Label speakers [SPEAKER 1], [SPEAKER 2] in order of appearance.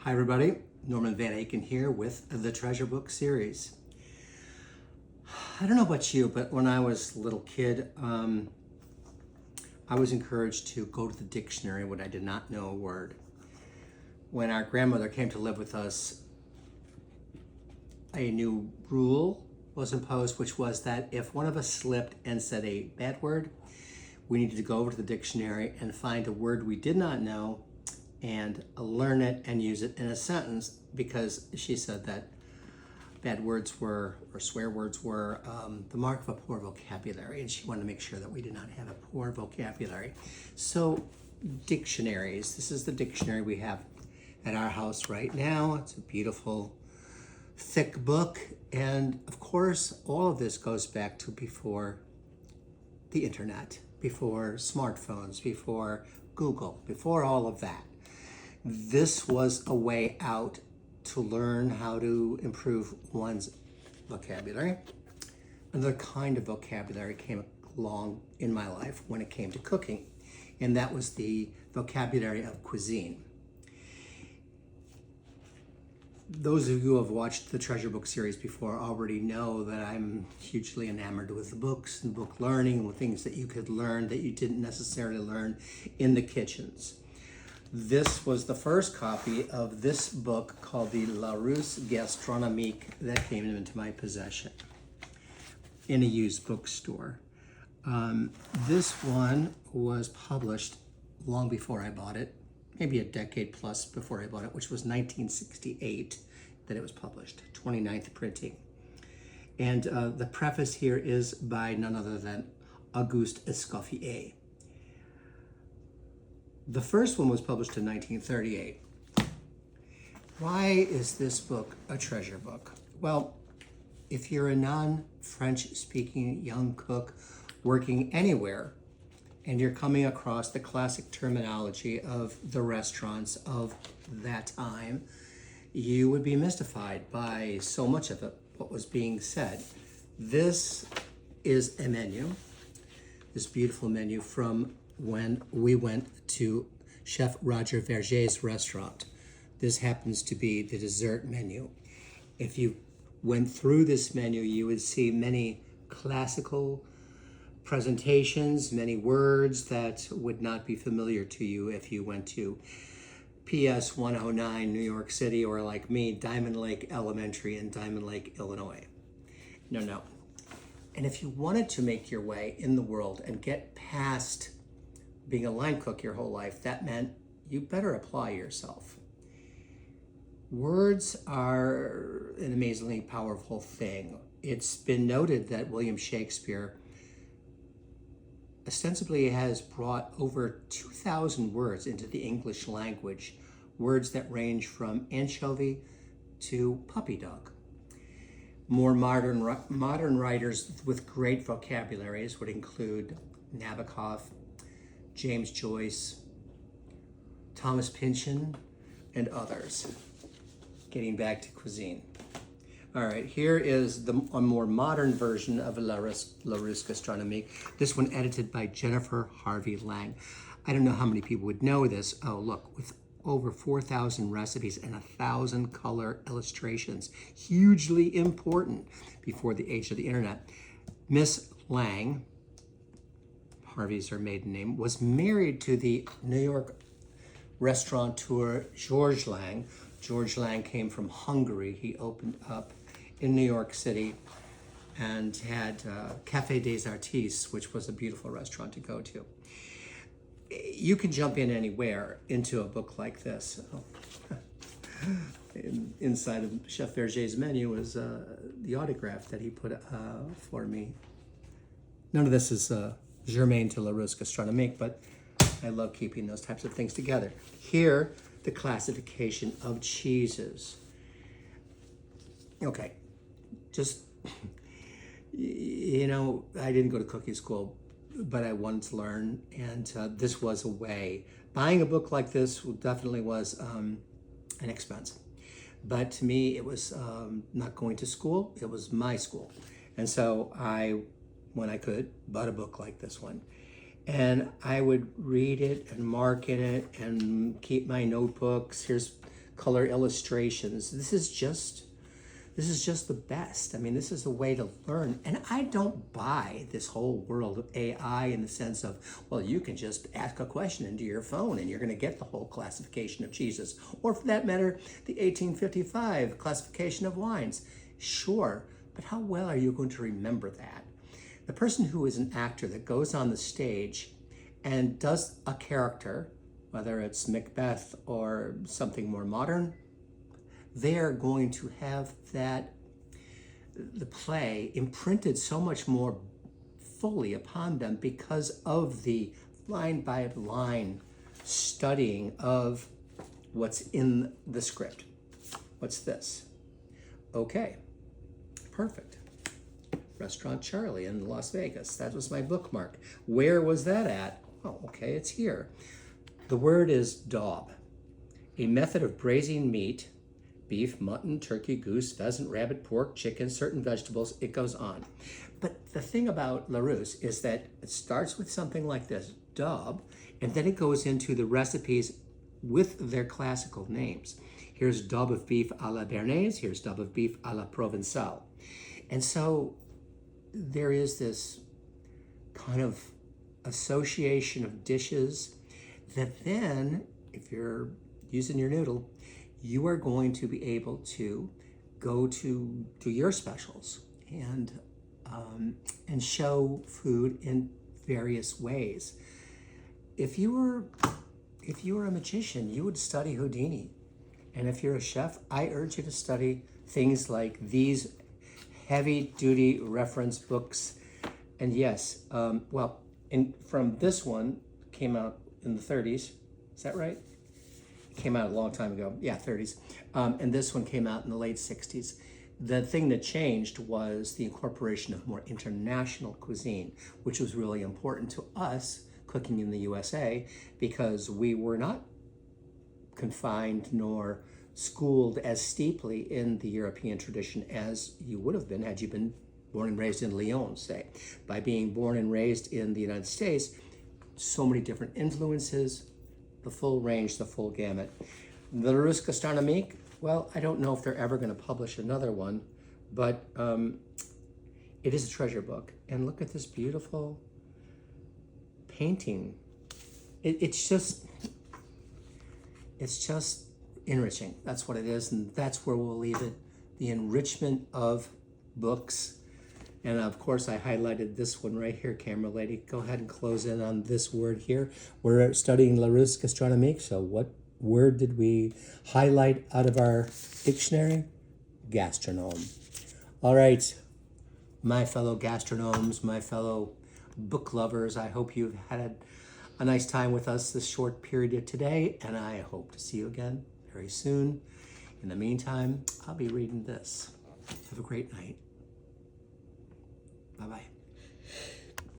[SPEAKER 1] Hi everybody, Norman Van Aken here with the Treasure Book series. I don't know about you, but when I was a little kid, I was encouraged to go to the dictionary when I did not know a word. When our grandmother came to live with us, a new rule was imposed, which was that if one of us slipped and said a bad word, we needed to go over to the dictionary and find a word we did not know and learn it and use it in a sentence, because she said that bad words were, or swear words were, the mark of a poor vocabulary, and she wanted to make sure that we did not have a poor vocabulary. So dictionaries, this is the dictionary we have at our house right now. It's a beautiful thick book, and of course all of this goes back to before the internet, before smartphones, before Google, before all of that. This was a way out to learn how to improve one's vocabulary. Another kind of vocabulary came along in my life when it came to cooking, and that was the vocabulary of cuisine. Those of you who have watched the Treasure Book series before already know that I'm hugely enamored with the books and book learning and things that you could learn that you didn't necessarily learn in the kitchens. This was the first copy of this book called the LAROUSSE Gastronomique that came into my possession in a used bookstore. This one was published long before I bought it, maybe a decade plus before I bought it, which was 1968 that it was published, 29th printing. And the preface here is by none other than Auguste Escoffier. The first one was published in 1938. Why is this book a treasure book? Well, if you're a non-French speaking young cook working anywhere and you're coming across the classic terminology of the restaurants of that time, you would be mystified by so much of it, what was being said. This is a menu, this beautiful menu from when we went to Chef Roger Verger's restaurant. This happens to be the dessert menu. If you went through this menu, you would see many classical presentations, many words that would not be familiar to you if you went to PS 109 New York City, or like me, Diamond Lake Elementary in Diamond Lake, Illinois. No. And if you wanted to make your way in the world and get past being a line cook your whole life, that meant you better apply yourself. Words are an amazingly powerful thing. It's been noted that William Shakespeare ostensibly has brought over 2,000 words into the English language, words that range from anchovy to puppy dog. More modern writers with great vocabularies would include Nabokov, James Joyce, Thomas Pynchon, and others. Getting back to cuisine. All right, here is a more modern version of LAROUSSE Gastronomique. This one edited by Jennifer Harvey Lang. I don't know how many people would know this. Oh, look, with over 4,000 recipes and 1,000 color illustrations. Hugely important before the age of the internet. Miss Lang, Harvey's her maiden name, was married to the New York restaurateur Georges Lang. Georges Lang came from Hungary. He opened up in New York City and had Café des Artistes, which was a beautiful restaurant to go to. You can jump in anywhere into a book like this. Inside of Chef Verger's menu is the autograph that he put for me. None of this is germane to LAROUSSE Gastronomique, but I love keeping those types of things together. Here, the classification of cheeses. Okay, just, you know, I didn't go to cooking school, but I wanted to learn, and this was a way. Buying a book like this definitely was an expense. But to me, it was not going to school, it was my school. And so I, when I could, bought a book like this one. And I would read it and mark in it and keep my notebooks. Here's color illustrations. This is just the best. I mean, this is a way to learn. And I don't buy this whole world of AI in the sense of, well, you can just ask a question into your phone and you're going to get the whole classification of cheeses. Or for that matter, the 1855 classification of wines. Sure, but how well are you going to remember that? The person who is an actor that goes on the stage and does a character, whether it's Macbeth or something more modern, they're going to have the play imprinted so much more fully upon them because of the line by line studying of what's in the script. What's this? Okay, perfect. Restaurant Charlie in Las Vegas. That was my bookmark. Where was that at? Oh, okay, it's here. The word is daub, a method of braising meat, beef, mutton, turkey, goose, pheasant, rabbit, pork, chicken, certain vegetables. It goes on. But the thing about LAROUSSE is that it starts with something like this, daub, and then it goes into the recipes with their classical names. Here's daub of beef à la Béarnaise. Here's daub of beef à la Provençale. And so there is this kind of association of dishes that then, if you're using your noodle, you are going to be able to go to your specials and show food in various ways. If you were a magician, you would study Houdini. And if you're a chef, I urge you to study things like these heavy-duty reference books. And yes, from this one, came out in the 30s. Is that right? Came out a long time ago. Yeah, 30s. And this one came out in the late 60s. The thing that changed was the incorporation of more international cuisine, which was really important to us cooking in the USA because we were not confined nor schooled as steeply in the European tradition as you would have been had you been born and raised in Lyon, say. By being born and raised in the United States, so many different influences, the full range, the full gamut. The LAROUSSE Gastronomique, well, I don't know if they're ever going to publish another one, but it is a treasure book. And look at this beautiful painting. It's just enriching. That's what it is, and that's where we'll leave it. The enrichment of books. And of course, I highlighted this one right here, camera lady. Go ahead and close in on this word here. We're studying LAROUSSE Gastronomique, so what word did we highlight out of our dictionary? Gastronome. All right, my fellow gastronomes, my fellow book lovers, I hope you've had a nice time with us this short period of today, and I hope to see you again very soon. In the meantime, I'll be reading this. Have a great night. Bye-bye.